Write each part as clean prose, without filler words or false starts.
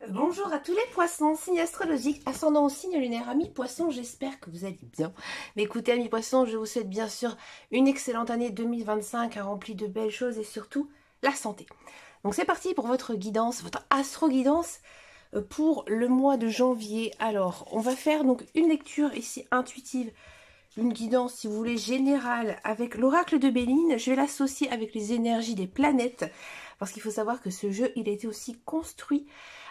Bonjour à tous les poissons, signe astrologique, ascendant au signe lunaire, amis poissons, j'espère que vous allez bien. Mais écoutez amis poissons, je vous souhaite bien sûr une excellente année 2025, remplie de belles choses et surtout la santé. Donc c'est parti pour votre guidance, votre astro-guidance pour le mois de janvier. Alors, on va faire donc une lecture ici intuitive, une guidance si vous voulez générale avec l'oracle de Béline. Je vais l'associer avec les énergies des planètes parce qu'il faut savoir que ce jeu, il a été aussi construit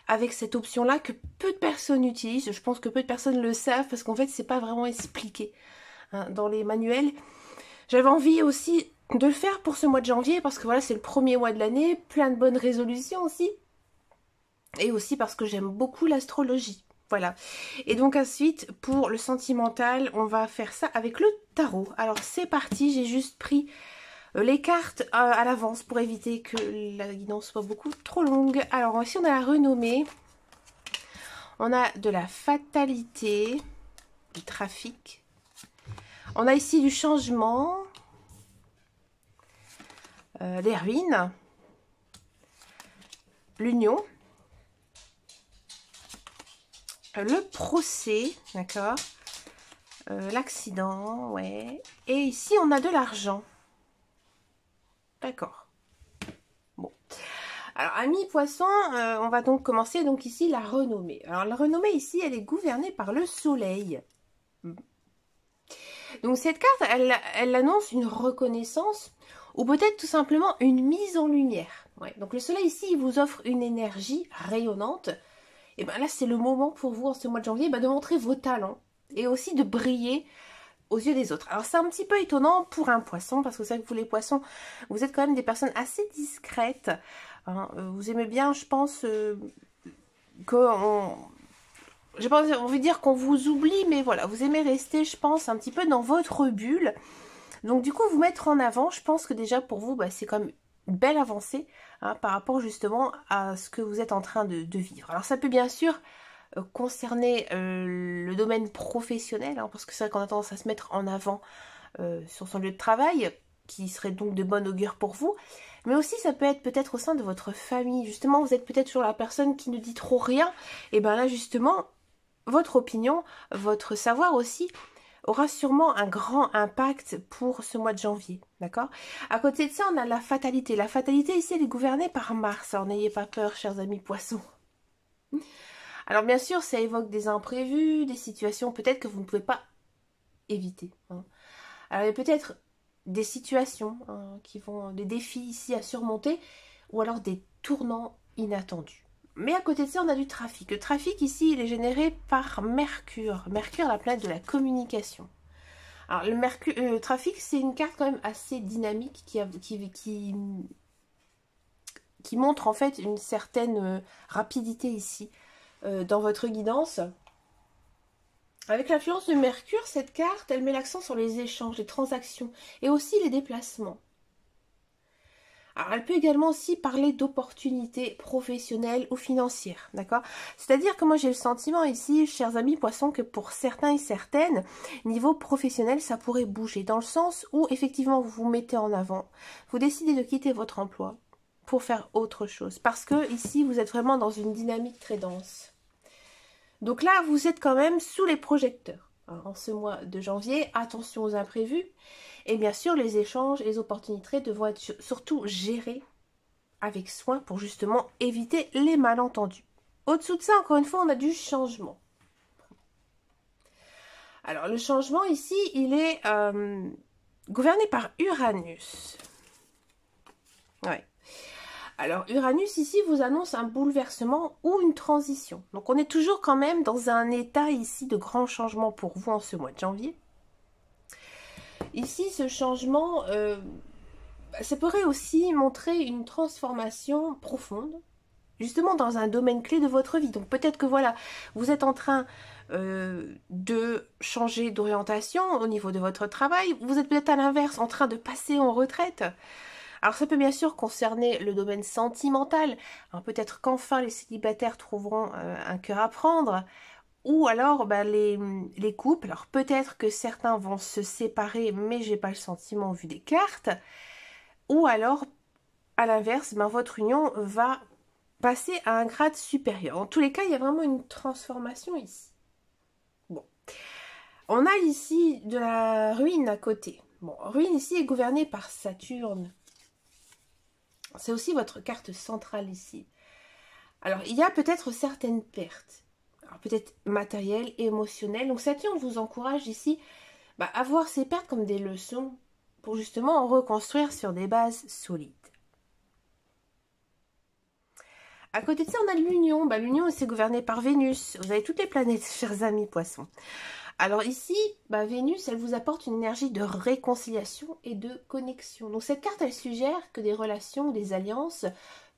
avec cette option-là que peu de personnes utilisent. Je pense que peu de personnes le savent parce qu'en fait, c'est pas vraiment expliqué dans les manuels. J'avais envie aussi de le faire pour ce mois de janvier parce que voilà, c'est le premier mois de l'année, plein de bonnes résolutions aussi. Et aussi parce que j'aime beaucoup l'astrologie. Voilà. Et donc ensuite, pour le sentimental, on va faire ça avec le tarot. Alors c'est parti, j'ai juste pris les cartes à l'avance pour éviter que la guidance soit beaucoup trop longue. Alors ici on a la renommée, on a de la fatalité, du trafic, on a ici du changement, des ruines, l'union, le procès, d'accord, l'accident, ouais, et ici on a de l'argent. D'accord. Bon. Alors, amis poissons, on va donc commencer donc ici la renommée. Alors, la renommée ici, elle est gouvernée par le soleil. Donc, cette carte, elle annonce une reconnaissance ou peut-être tout simplement une mise en lumière. Ouais. Donc, le soleil ici, il vous offre une énergie rayonnante. Et bien là, c'est le moment pour vous en ce mois de janvier de montrer vos talents et aussi de briller aux yeux des autres. Alors c'est un petit peu étonnant pour un poisson, parce que c'est vrai que vous les poissons, vous êtes quand même des personnes assez discrètes. Hein. Vous aimez bien, je pense, j'ai pas envie de dire qu'on vous oublie, mais voilà, vous aimez rester, je pense, un petit peu dans votre bulle. Donc du coup, vous mettre en avant, je pense que déjà pour vous, bah, c'est comme une belle avancée par rapport justement à ce que vous êtes en train de vivre. Alors ça peut bien sûr concerner le domaine professionnel, parce que c'est vrai qu'on a tendance à se mettre en avant sur son lieu de travail, qui serait donc de bon augure pour vous, mais aussi ça peut être peut-être au sein de votre famille. Justement, vous êtes peut-être toujours la personne qui ne dit trop rien, et bien là justement, votre opinion, votre savoir aussi aura sûrement un grand impact pour ce mois de janvier, d'accord? À côté de ça, on a la fatalité. La fatalité ici, elle est gouvernée par Mars, alors n'ayez pas peur, chers amis poissons. Alors bien sûr, ça évoque des imprévus, des situations peut-être que vous ne pouvez pas éviter. Alors il y a peut-être des situations qui vont, des défis ici à surmonter, ou alors des tournants inattendus. Mais à côté de ça, on a du trafic. Le trafic ici, il est généré par Mercure. Mercure, la planète de la communication. Alors le trafic, c'est une carte quand même assez dynamique qui montre en fait une certaine rapidité ici dans votre guidance. Avec l'influence de Mercure, cette carte, elle met l'accent sur les échanges, les transactions et aussi les déplacements. Alors, elle peut également aussi parler d'opportunités professionnelles ou financières, d'accord? C'est-à-dire que moi, j'ai le sentiment ici, chers amis poissons, que pour certains et certaines, niveau professionnel, ça pourrait bouger, dans le sens où, effectivement, vous vous mettez en avant, vous décidez de quitter votre emploi pour faire autre chose, parce que ici, vous êtes vraiment dans une dynamique très dense. Donc là, vous êtes quand même sous les projecteurs. En ce mois de janvier, attention aux imprévus. Et bien sûr, les échanges et les opportunités devront être surtout gérés avec soin pour justement éviter les malentendus. Au-dessous de ça, encore une fois, on a du changement. Alors, le changement ici, il est gouverné par Uranus. Ouais. Alors, Uranus, ici, vous annonce un bouleversement ou une transition. Donc, on est toujours quand même dans un état ici de grand changement pour vous en ce mois de janvier. Ici, ce changement, ça pourrait aussi montrer une transformation profonde, justement dans un domaine clé de votre vie. Donc, peut-être que voilà, vous êtes en train de changer d'orientation au niveau de votre travail. Vous êtes peut-être à l'inverse en train de passer en retraite. Alors ça peut bien sûr concerner le domaine sentimental. Alors peut-être qu'enfin les célibataires trouveront un cœur à prendre. Ou alors bah, les couples, alors peut-être que certains vont se séparer, mais j'ai pas le sentiment vu des cartes. Ou alors, à l'inverse, ben, votre union va passer à un grade supérieur. En tous les cas, il y a vraiment une transformation ici. Bon. On a ici de la ruine à côté. Bon, ruine ici est gouvernée par Saturne. C'est aussi votre carte centrale ici. Alors, il y a peut-être certaines pertes. Alors, peut-être matérielles, émotionnelles. Donc, Saturne vous encourage ici bah, à voir ces pertes comme des leçons pour justement en reconstruire sur des bases solides. À côté de ça, on a l'Union. Bah, l'Union, c'est gouverné par Vénus. Vous avez toutes les planètes, chers amis poissons. Alors ici, bah, Vénus, elle vous apporte une énergie de réconciliation et de connexion. Donc cette carte, elle suggère que des relations, des alliances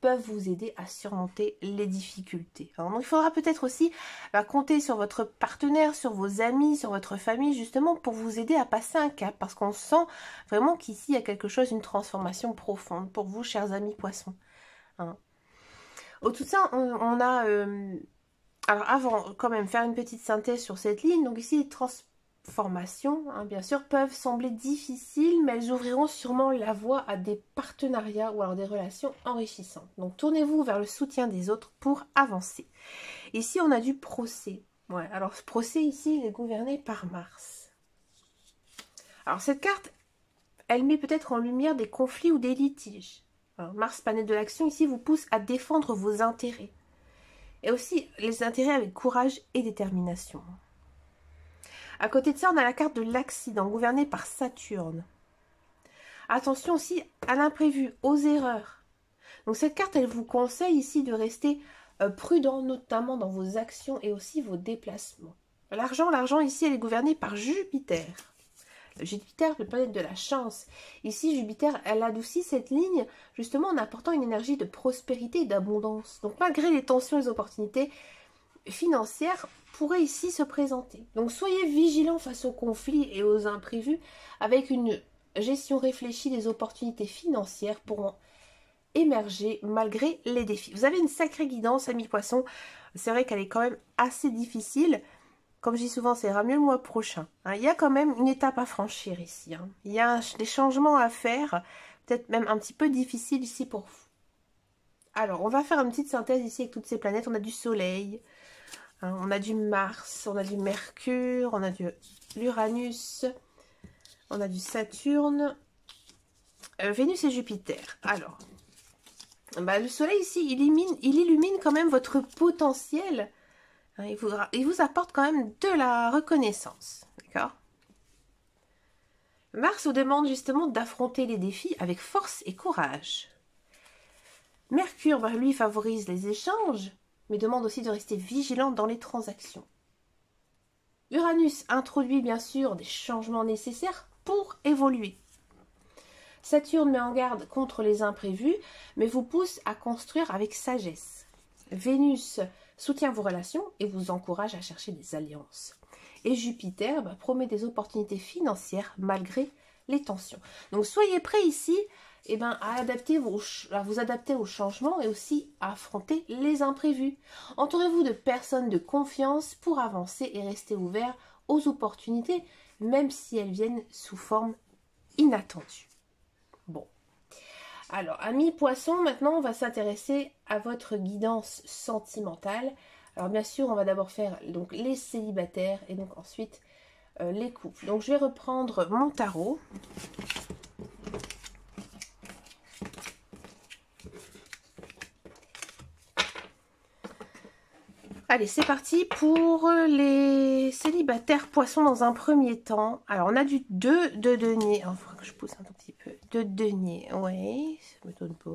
peuvent vous aider à surmonter les difficultés. Alors, donc, il faudra peut-être aussi bah, compter sur votre partenaire, sur vos amis, sur votre famille, justement pour vous aider à passer un cap. Parce qu'on sent vraiment qu'ici, il y a quelque chose, une transformation profonde pour vous, chers amis poissons. Hein. Au tout ça, on a... alors avant, quand même, faire une petite synthèse sur cette ligne. Donc ici, les transformations, hein, bien sûr, peuvent sembler difficiles, mais elles ouvriront sûrement la voie à des partenariats ou alors des relations enrichissantes. Donc tournez-vous vers le soutien des autres pour avancer. Ici, on a du procès. Ouais, alors ce procès ici, il est gouverné par Mars. Alors cette carte, elle met peut-être en lumière des conflits ou des litiges. Alors, Mars, planète de l'action, ici, vous pousse à défendre vos intérêts. Et aussi les intérêts avec courage et détermination. À côté de ça, on a la carte de l'accident, gouvernée par Saturne. Attention aussi à l'imprévu, aux erreurs. Donc cette carte, elle vous conseille ici de rester prudent, notamment dans vos actions et aussi vos déplacements. L'argent ici, elle est gouvernée par Jupiter. Jupiter, la planète de la chance. Ici, Jupiter, elle adoucit cette ligne justement en apportant une énergie de prospérité et d'abondance. Donc malgré les tensions et les opportunités financières pourraient ici se présenter. Donc soyez vigilants face aux conflits et aux imprévus avec une gestion réfléchie des opportunités financières pourront émerger malgré les défis. Vous avez une sacrée guidance, amis poissons. C'est vrai qu'elle est quand même assez difficile. Comme je dis souvent, ça ira mieux le mois prochain. Hein, il y a quand même une étape à franchir ici. Hein. Il y a des changements à faire, peut-être même un petit peu difficile ici pour vous. Alors, on va faire une petite synthèse ici avec toutes ces planètes. On a du Soleil, hein, on a du Mars, on a du Mercure, on a de l'Uranus, on a du Saturne, Vénus et Jupiter. Alors, bah, le Soleil ici, il illumine quand même votre potentiel. Il vous apporte quand même de la reconnaissance, d'accord? Mars vous demande justement d'affronter les défis avec force et courage. Mercure, bah, lui, favorise les échanges, mais demande aussi de rester vigilant dans les transactions. Uranus introduit bien sûr des changements nécessaires pour évoluer. Saturne met en garde contre les imprévus, mais vous pousse à construire avec sagesse. Vénus soutient vos relations et vous encourage à chercher des alliances. Et Jupiter bah, promet des opportunités financières malgré les tensions. Donc soyez prêts ici à vous adapter aux changements et aussi à affronter les imprévus. Entourez-vous de personnes de confiance pour avancer et rester ouvert aux opportunités, même si elles viennent sous forme inattendue. Bon. Alors, amis poissons, maintenant on va s'intéresser à votre guidance sentimentale. Alors bien sûr, on va d'abord faire donc les célibataires et donc ensuite les couples. Donc je vais reprendre mon tarot. Allez, c'est parti pour les célibataires poissons dans un premier temps. Alors, on a du 2 de denier. Il faudra que je pousse un tout petit peu. 2 de denier, oui, ça me donne pas.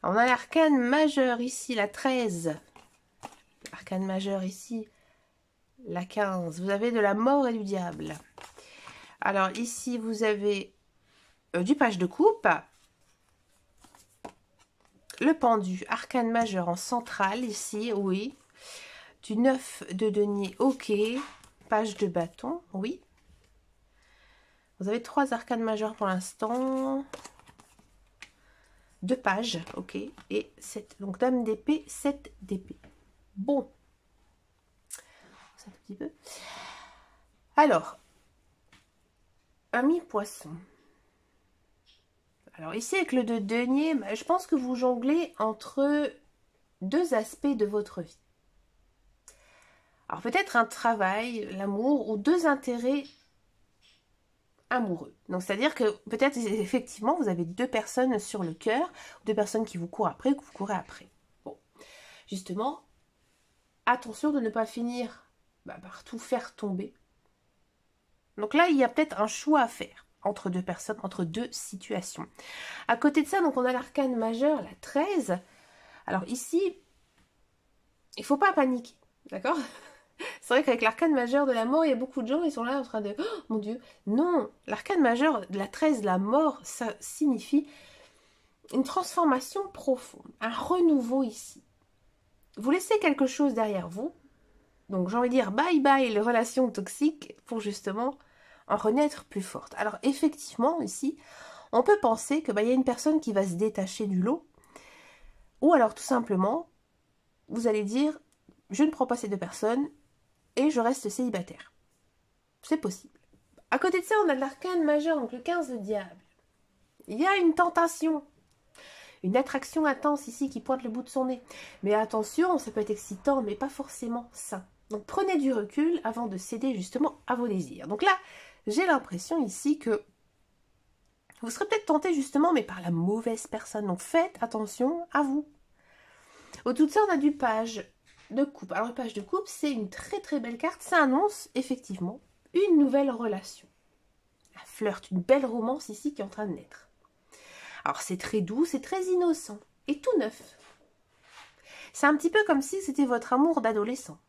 Alors, on a l'arcane majeur ici, la 13. L'arcane majeur ici, la 15. Vous avez de la mort et du diable. Alors, ici, vous avez du page de coupe. Le pendu, arcane majeur en centrale ici, oui. Du 9 de denier, ok. Page de bâton, oui. Vous avez 3 arcanes majeurs pour l'instant. 2 pages, ok. Et 7. Donc dame d'épée, 7 d'épée. Bon. petit peu. Alors, ami poisson. Alors ici, avec le 2 de denier, je pense que vous jonglez entre deux aspects de votre vie. Alors peut-être un travail, l'amour, ou deux intérêts amoureux. Donc c'est-à-dire que peut-être effectivement vous avez deux personnes sur le cœur, deux personnes qui vous courent après, que vous courez après. Bon, justement, attention de ne pas finir par tout faire tomber. Donc là, il y a peut-être un choix à faire entre deux personnes, entre deux situations. À côté de ça, donc on a l'arcane majeur, la 13. Alors ici, il ne faut pas paniquer, d'accord? C'est vrai qu'avec l'arcane majeur de la mort, il y a beaucoup de gens qui sont là en train de... Oh mon Dieu! Non! L'arcane majeur de la 13, la mort, ça signifie une transformation profonde, un renouveau ici. Vous laissez quelque chose derrière vous. Donc j'ai envie de dire bye bye les relations toxiques pour justement en renaître plus forte. Alors effectivement, ici, on peut penser que y a une personne qui va se détacher du lot. Ou alors tout simplement, vous allez dire, je ne prends pas ces deux personnes, et je reste célibataire. C'est possible. À côté de ça, on a l'arcane majeur, donc le 15 de diable. Il y a une tentation, une attraction intense ici qui pointe le bout de son nez. Mais attention, ça peut être excitant, mais pas forcément sain. Donc prenez du recul avant de céder justement à vos désirs. Donc là, j'ai l'impression ici que vous serez peut-être tenté justement, mais par la mauvaise personne. Donc faites attention à vous. Au-dessus de ça, on a du page de coupe. Alors le page de coupe, c'est une très très belle carte. Ça annonce effectivement une nouvelle relation. Un flirt, une belle romance ici qui est en train de naître. Alors c'est très doux, c'est très innocent et tout neuf. C'est un petit peu comme si c'était votre amour d'adolescent.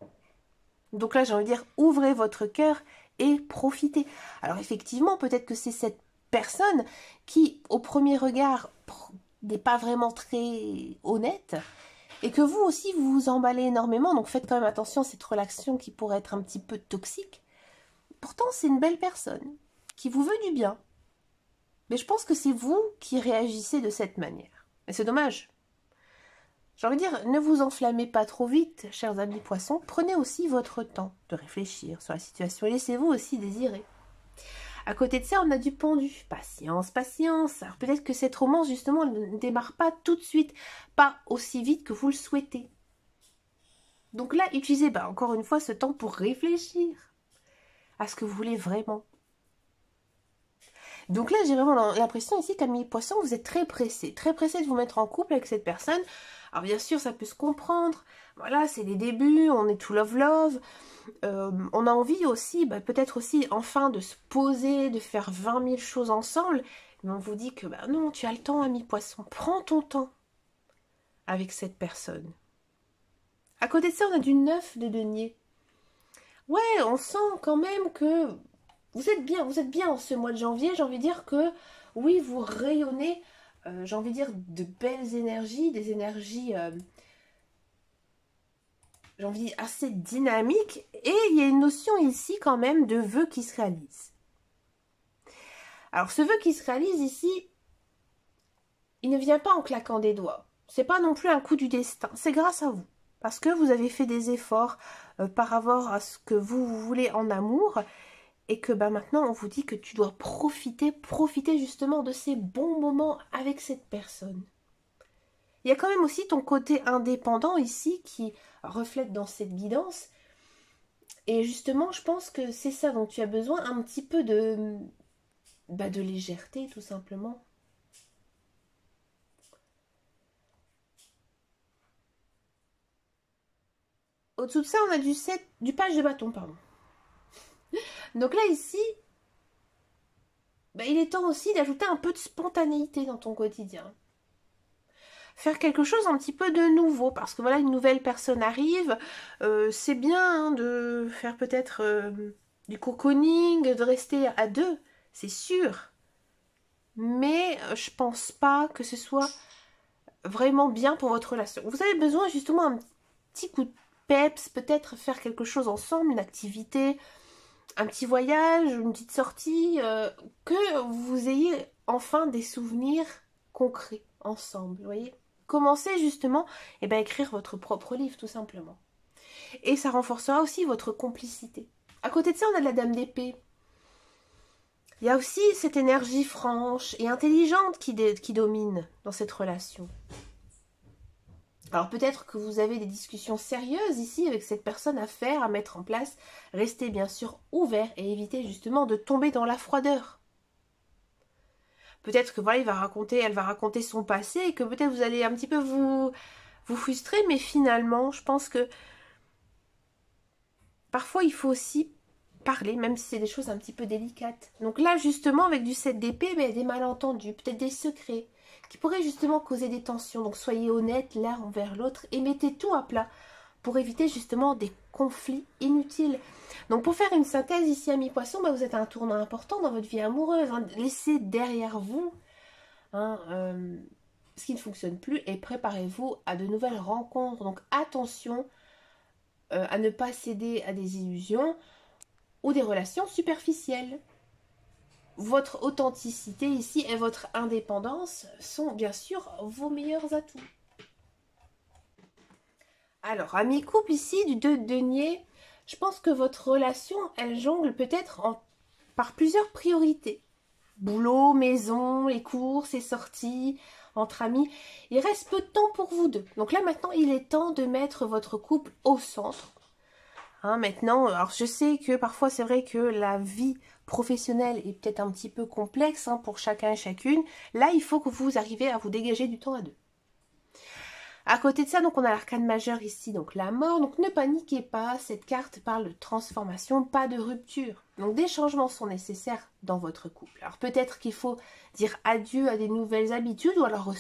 Donc là, j'ai envie de dire, ouvrez votre cœur et profitez. Alors effectivement, peut-être que c'est cette personne qui, au premier regard, n'est pas vraiment très honnête, et que vous aussi, vous vous emballez énormément, donc faites quand même attention à cette relation qui pourrait être un petit peu toxique. Pourtant, c'est une belle personne, qui vous veut du bien. Mais je pense que c'est vous qui réagissez de cette manière. Et c'est dommage. J'ai envie de dire, ne vous enflammez pas trop vite, chers amis poissons. Prenez aussi votre temps de réfléchir sur la situation et laissez-vous aussi désirer. À côté de ça, on a du pendu. Patience, patience. Alors peut-être que cette romance, justement, ne démarre pas tout de suite, pas aussi vite que vous le souhaitez. Donc là, utilisez encore une fois ce temps pour réfléchir à ce que vous voulez vraiment. Donc là, j'ai vraiment l'impression ici, qu'amis poissons, vous êtes très pressé de vous mettre en couple avec cette personne. Alors bien sûr, ça peut se comprendre. Voilà, c'est les débuts, on est tout love. On a envie aussi, peut-être aussi, enfin, de se poser, de faire 20 000 choses ensemble. Mais on vous dit que, non, tu as le temps, ami poisson. Prends ton temps avec cette personne. À côté de ça, on a du 9 de denier. Ouais, on sent quand même que vous êtes bien en ce mois de janvier. J'ai envie de dire que, oui, vous rayonnez, j'ai envie de dire, de belles énergies, des énergies... j'ai envie de dire, assez dynamique, et il y a une notion ici quand même de vœu qui se réalise. Alors ce vœu qui se réalise ici, il ne vient pas en claquant des doigts. C'est pas non plus un coup du destin, c'est grâce à vous. Parce que vous avez fait des efforts par rapport à ce que vous voulez en amour, et que maintenant on vous dit que tu dois profiter justement de ces bons moments avec cette personne. Il y a quand même aussi ton côté indépendant ici qui reflète dans cette guidance. Et justement, je pense que c'est ça dont tu as besoin, un petit peu de légèreté, tout simplement. Au-dessous de ça, on a du page de bâton, pardon. Donc là, ici, il est temps aussi d'ajouter un peu de spontanéité dans ton quotidien. Faire quelque chose un petit peu de nouveau, parce que voilà, une nouvelle personne arrive, c'est bien de faire peut-être du cocooning, de rester à deux, c'est sûr, mais je pense pas que ce soit vraiment bien pour votre relation. Vous avez besoin justement d'un petit coup de peps, peut-être faire quelque chose ensemble, une activité, un petit voyage, une petite sortie, que vous ayez enfin des souvenirs concrets ensemble, vous voyez. Commencez justement à écrire votre propre livre, tout simplement. Et ça renforcera aussi votre complicité. À côté de ça, on a de la dame d'épée. Il y a aussi cette énergie franche et intelligente qui domine dans cette relation. Alors peut-être que vous avez des discussions sérieuses ici avec cette personne à faire, à mettre en place. Restez bien sûr ouvert et évitez justement de tomber dans la froideur. Peut-être que voilà, elle va raconter son passé et que peut-être vous allez un petit peu vous frustrer, mais finalement, je pense que parfois il faut aussi parler, même si c'est des choses un petit peu délicates. Donc là, justement, avec du 7 d'épée, ben, des malentendus, peut-être des secrets, qui pourraient justement causer des tensions. Donc soyez honnête l'un envers l'autre et mettez tout à plat pour éviter justement des conflits inutiles. Donc pour faire une synthèse ici, amis poissons, ben, vous êtes à un tournant important dans votre vie amoureuse. Hein. Laissez derrière vous ce qui ne fonctionne plus et préparez-vous à de nouvelles rencontres. Donc attention à ne pas céder à des illusions ou des relations superficielles. Votre authenticité ici et votre indépendance sont bien sûr vos meilleurs atouts. Alors, amis couple ici du 2 de denier, je pense que votre relation, elle jongle peut-être par plusieurs priorités. Boulot, maison, les courses, les sorties, entre amis. Il reste peu de temps pour vous deux. Donc là maintenant, il est temps de mettre votre couple au centre. Hein, maintenant, alors je sais que parfois c'est vrai que la vie professionnelle est peut-être un petit peu complexe pour chacun et chacune. Là, il faut que vous arriviez à vous dégager du temps à deux. À côté de ça, donc on a l'arcane majeur ici, donc la mort. Donc ne paniquez pas, cette carte parle de transformation, pas de rupture. Donc des changements sont nécessaires dans votre couple. Alors peut-être qu'il faut dire adieu à des nouvelles habitudes ou alors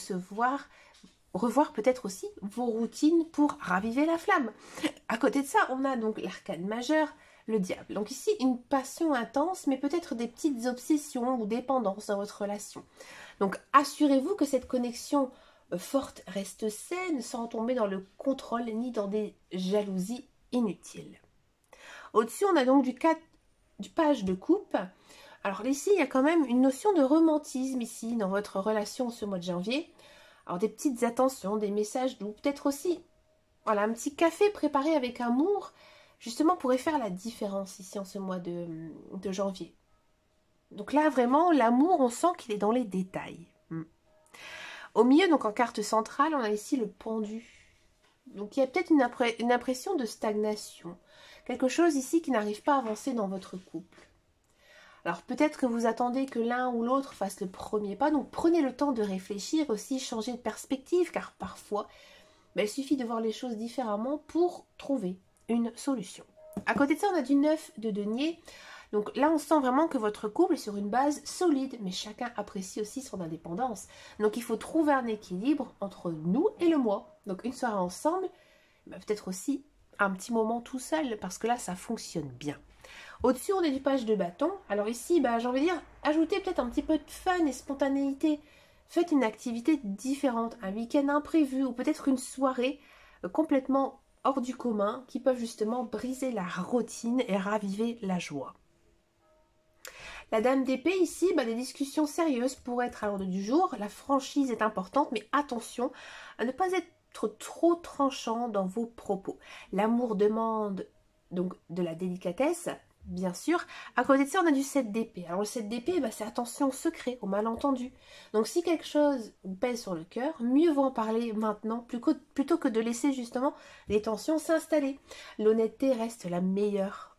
revoir peut-être aussi vos routines pour raviver la flamme. À côté de ça, on a donc l'arcane majeur, le diable. Donc ici, une passion intense, mais peut-être des petites obsessions ou dépendances dans votre relation. Donc assurez-vous que cette connexion forte reste saine, sans tomber dans le contrôle ni dans des jalousies inutiles. Au-dessus, on a donc du page de coupe. Alors ici, il y a quand même une notion de romantisme ici dans votre relation ce mois de janvier. Alors des petites attentions, des messages doux, peut-être aussi voilà, un petit café préparé avec amour, justement pourrait faire la différence ici en ce mois de janvier. Donc là vraiment, l'amour, on sent qu'il est dans les détails. Au milieu, donc en carte centrale, on a ici le pendu. Donc il y a peut-être une impression de stagnation. Quelque chose ici qui n'arrive pas à avancer dans votre couple. Alors peut-être que vous attendez que l'un ou l'autre fasse le premier pas, donc prenez le temps de réfléchir aussi, changer de perspective, car parfois, il suffit de voir les choses différemment pour trouver une solution. À côté de ça, on a du 9 de denier. Donc là, on sent vraiment que votre couple est sur une base solide, mais chacun apprécie aussi son indépendance. Donc il faut trouver un équilibre entre nous et le moi. Donc une soirée ensemble, peut-être aussi un petit moment tout seul, parce que là, ça fonctionne bien. Au-dessus, on a du page de bâton. Alors ici, j'ai envie de dire, ajoutez peut-être un petit peu de fun et spontanéité. Faites une activité différente, un week-end imprévu ou peut-être une soirée complètement hors du commun qui peuvent justement briser la routine et raviver la joie. La dame d'épée ici, des discussions sérieuses pourraient être à l'ordre du jour. La franchise est importante, mais attention à ne pas être trop tranchant dans vos propos. L'amour demande donc de la délicatesse, bien sûr. À côté de ça, on a du 7 d'épée. Alors le 7 d'épée, c'est attention au secret, au malentendu. Donc si quelque chose vous pèse sur le cœur, mieux vaut en parler maintenant plutôt que de laisser justement les tensions s'installer. L'honnêteté reste la meilleure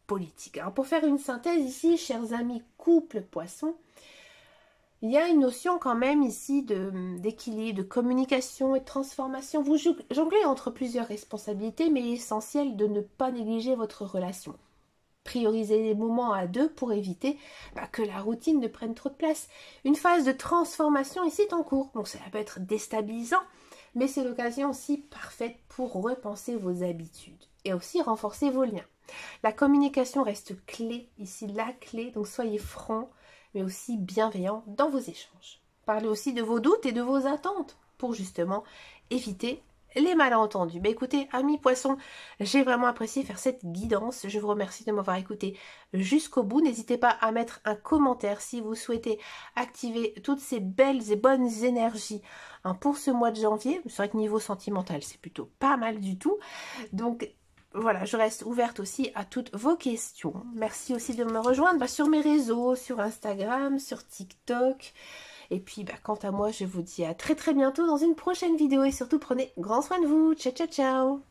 politique. Alors pour faire une synthèse ici, chers amis couple poisson, il y a une notion quand même ici d'équilibre, de communication et de transformation. Vous jonglez entre plusieurs responsabilités, mais il est essentiel de ne pas négliger votre relation. Priorisez les moments à deux pour éviter que la routine ne prenne trop de place. Une phase de transformation ici est en cours, donc ça peut être déstabilisant, mais c'est l'occasion aussi parfaite pour repenser vos habitudes et aussi renforcer vos liens. La communication reste clé, ici la clé, donc soyez francs, mais aussi bienveillants dans vos échanges. Parlez aussi de vos doutes et de vos attentes pour justement éviter les malentendus. Écoutez, amis poissons, j'ai vraiment apprécié faire cette guidance. Je vous remercie de m'avoir écouté jusqu'au bout. N'hésitez pas à mettre un commentaire si vous souhaitez activer toutes ces belles et bonnes énergies pour ce mois de janvier. C'est vrai que niveau sentimental, c'est plutôt pas mal du tout. Donc, voilà, je reste ouverte aussi à toutes vos questions. Merci aussi de me rejoindre sur mes réseaux, sur Instagram, sur TikTok. Et puis, quant à moi, je vous dis à très très bientôt dans une prochaine vidéo. Et surtout, prenez grand soin de vous. Ciao, ciao, ciao!